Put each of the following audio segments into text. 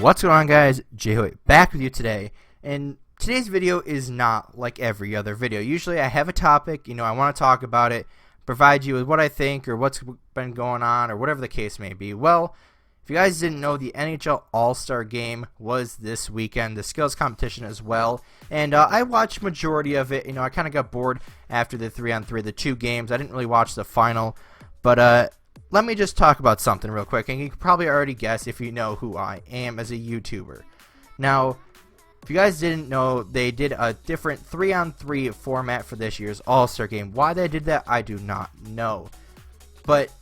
What's going on, guys? Jay back with you today, and today's video is not like every other video. Usually I have a topic, I want to talk about it, provide you with what I think or what's been going on or whatever the case may be. Well, if you guys didn't know, the NHL All-Star game was this weekend, the skills competition as well, and I watched majority of it. I kind of got bored after the 3-on-3, the two games. I didn't really watch the final, but let me just talk about something real quick, and you can probably already guess if you know who I am as a YouTuber. Now, if you guys didn't know, they did a different 3-on-3 format for this year's All-Star game. Why they did that, I do not know. But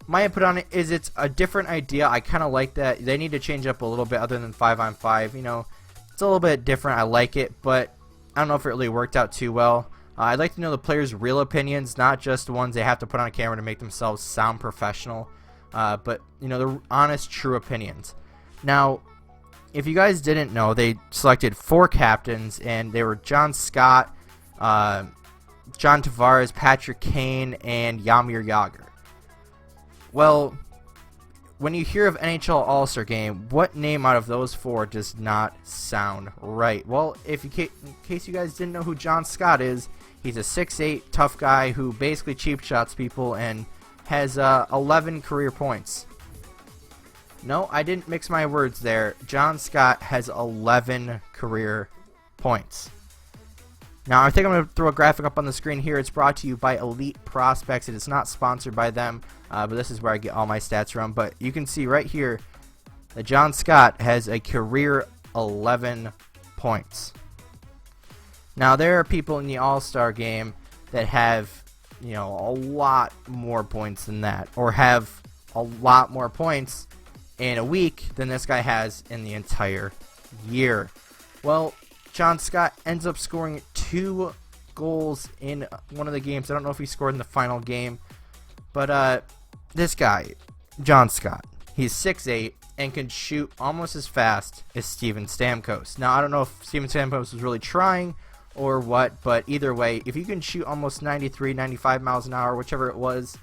my input on it is it's a different idea. I kind of like that. They need to change up a little bit other than 5-on-5. It's a little bit different. I like it, but I don't know if it really worked out too well. I'd like to know the players' real opinions, not just the ones they have to put on a camera to make themselves sound professional, but the honest, true opinions. Now, if you guys didn't know, they selected 4 captains, and they were John Scott, John Tavares, Patrick Kane, and Jaromir Jagr. Well, when you hear of NHL All-Star Game, what name out of those 4 does not sound right? Well, in case you guys didn't know who John Scott is, he's a 6'8", tough guy who basically cheap shots people and has 11 career points. No, I didn't mix my words there. John Scott has 11 career points. Now, I think I'm going to throw a graphic up on the screen here. It's brought to you by Elite Prospects. It is not sponsored by them, but this is where I get all my stats from. But you can see right here that John Scott has a career 11 points. Now, there are people in the All-Star game that have, a lot more points than that, or have a lot more points in a week than this guy has in the entire year. Well, John Scott ends up scoring 2 goals in one of the games. I don't know if he scored in the final game, but this guy, John Scott, he's 6'8", and can shoot almost as fast as Steven Stamkos. Now, I don't know if Steven Stamkos was really trying or what, but either way, if you can shoot almost 93, 95 miles an hour, whichever it was,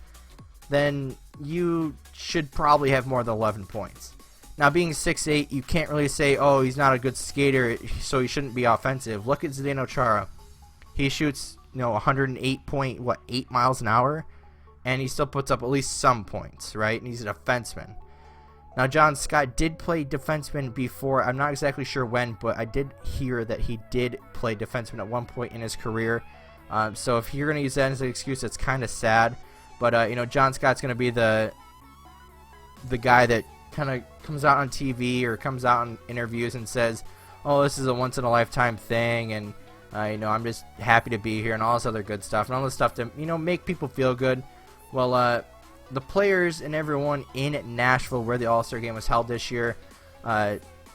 then you should probably have more than 11 points. Now, being 6'8", you can't really say, oh, he's not a good skater, so he shouldn't be offensive. Look at Zdeno Chara. He shoots, 108.8 miles an hour, and he still puts up at least some points, right? And he's a defenseman. Now, John Scott did play defenseman before. I'm not exactly sure when, but I did hear that he did play defenseman at one point in his career. So if you're going to use that as an excuse, that's kind of sad. But, John Scott's going to be the guy that kind of comes out on TV or comes out in interviews and says, oh, this is a once-in-a-lifetime thing, and, I'm just happy to be here, and all this other good stuff, and all this stuff to, make people feel good. Well, the players and everyone in Nashville, where the All-Star Game was held this year,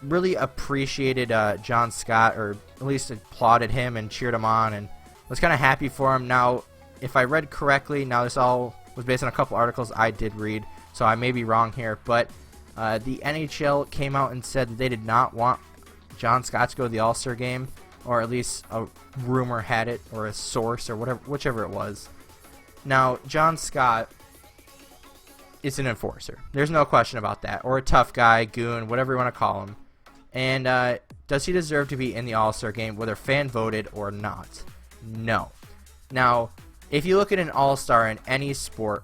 really appreciated John Scott, or at least applauded him and cheered him on, and was kind of happy for him. Now, if I read correctly, now this all was based on a couple articles I did read, so I may be wrong here, but the NHL came out and said that they did not want John Scott to go to the All-Star Game, or at least a rumor had it, or a source, or whichever it was. Now, John Scott is an enforcer. There's no question about that. Or a tough guy, goon, whatever you want to call him. And does he deserve to be in the All-Star Game, whether fan voted or not? No. Now, if you look at an All-Star in any sport,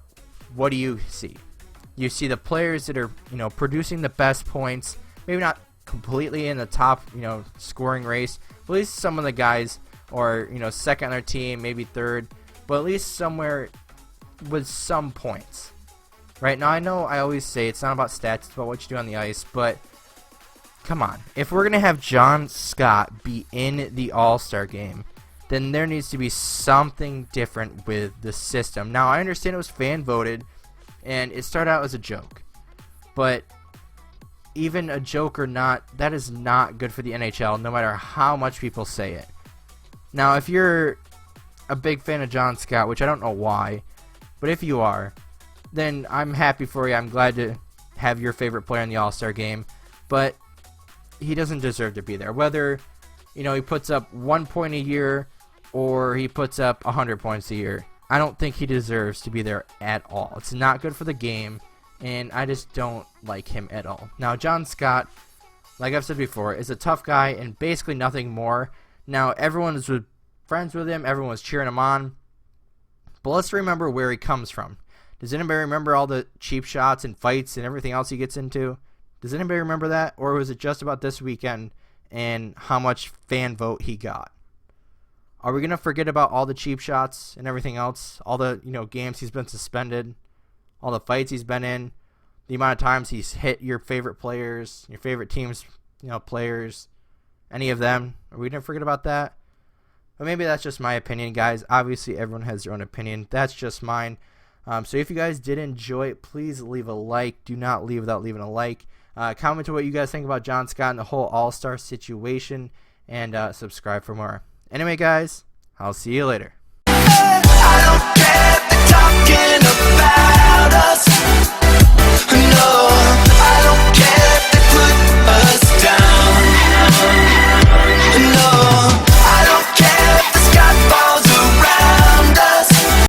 what do you see? You see the players that are, producing the best points, maybe not completely in the top, scoring race, but at least some of the guys are, second on their team, maybe third, but at least somewhere with some points. Right? Now, I know I always say it's not about stats, it's about what you do on the ice, but come on. If we're going to have John Scott be in the All-Star Game, then there needs to be something different with the system. Now, I understand it was fan voted, and it started out as a joke, but even a joke or not, that is not good for the NHL, no matter how much people say it. Now, if you're a big fan of John Scott, which I don't know why, but if you are, then I'm happy for you. I'm glad to have your favorite player in the All-Star Game, but he doesn't deserve to be there. Whether, he puts up 1 point a year or he puts up 100 points a year, I don't think he deserves to be there at all. It's not good for the game, and I just don't like him at all. Now, John Scott like I've said before, is a tough guy and basically nothing more. Now, everyone is friends with him. Everyone was cheering him on. But let's remember where he comes from. Does anybody remember all the cheap shots and fights and everything else he gets into? Does anybody remember that? Or was it just about this weekend and how much fan vote he got? Are we going to forget about all the cheap shots and everything else? All the games he's been suspended, all the fights he's been in, the amount of times he's hit your favorite players, your favorite team's players, any of them? Are we going to forget about that? But maybe that's just my opinion, guys. Obviously, everyone has their own opinion. That's just mine. So if you guys did enjoy it, please leave a like. Do not leave without leaving a like. Comment to what you guys think about John Scott and the whole All-Star situation, and subscribe for more. Anyway, guys, I'll see you later. I don't care if they're talking about us.